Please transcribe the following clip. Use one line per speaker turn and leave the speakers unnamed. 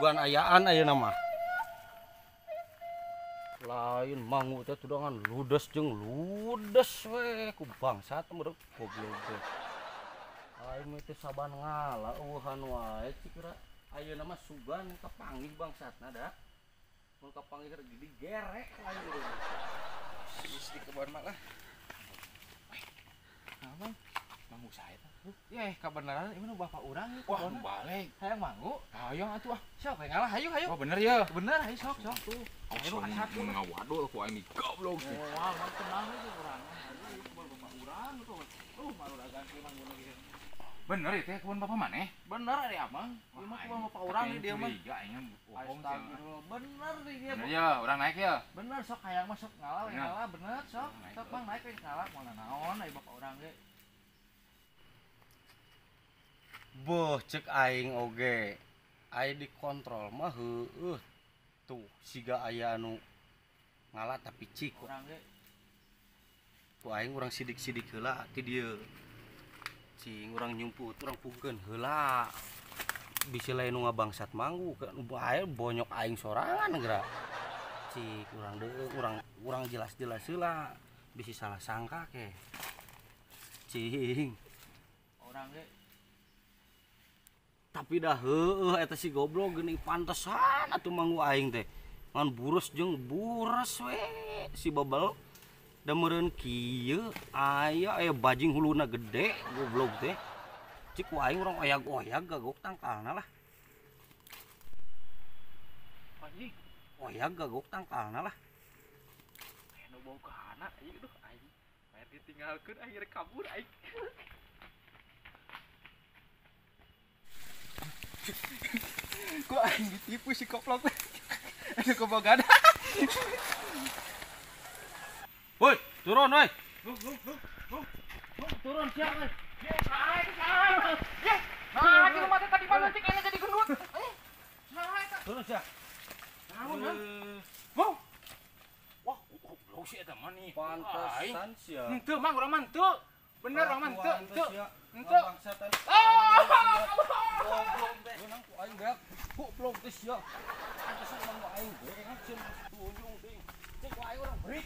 sugan ayaan ayeuna mah. Lain mangu teh tudangan ludes jeung ludes we ku bangsat meureuk goblok teh. Aing mah teh saban ngala eueuhan wae cikira ayeuna mah sugan kepanggih bangsatna da. Mun kepanggih digerek lain deui.
Sis di kebon mah lah. Abang, manggu saya tah. Ya, kabenaran ieu bapak urang ieu kebon. Wah, balik. Hayang manggu. Hayang atuh ah. Sok ngalah hayu. Oh, bener ya. Bener, hayu sok tuh. Ayo satu ngawadul ku aing goblok sih. Wah, mah tenang ieu urang. Hayu kebon bapak urang tuh. Baru udah ganti manggu lagi. Bener itu ya kebon bapak maneh? Bener ari Amang. Ieu mah kebon bapak urang dia mah. Iya, aing bohong sih. Bener dia. Bener ya, urang naik ya. Bener sok hayang mah sok ngalah bener sok. Sok Bang naik we ngalah moal naon ai bapak urang ge.
Beuh cek aing oge. Aing dikontrol mah heueuh. Tuh siga aya anu ngalah tapi cik
urang ge.
Ku aing urang sidik-sidik heula ti dieu. Cing urang nyumput urang pungkeun heula. Bisi lain nu ngabangsat manggu ka bae bonyok aing sorangan geura. Cik urang deui urang jelas-jelas heula. Bisi salah sangka ke. Cing
Urang ge
tapi dah heueuh eta si goblok geuning pantesan atuh manggu aing teh. Ngan buros jeung buras we si babel. Da meureun kieu aya bajing huluna gede goblok teh. Cik ku aing urang oyag-oyag gagok tangkalna lah.
Bajing
Oyag gagok tangkalna lah.
anu bau kana ieu duh aing. Mayar ditinggalkeun akhir kabur aing. Kok aing ditipu si koplok. Anu kebogada.
Woi, turun woi.
Turun siap weh. Nah, di rumah tadi panuntik ini jadi gendut.
Turun siap.
Naon kan? Wow. Wah, goblok sih eta mah nih.
Pantesan sia.
Henteu mang urang mah henteu. Bener urang mah henteu.
Henteu. Bangsatan. Goblok teh. Beunang ku aing beak. Goblok teh sia. Pantesan manggu aing beak cenah tunjung teh. Cek ku aing urang beurit.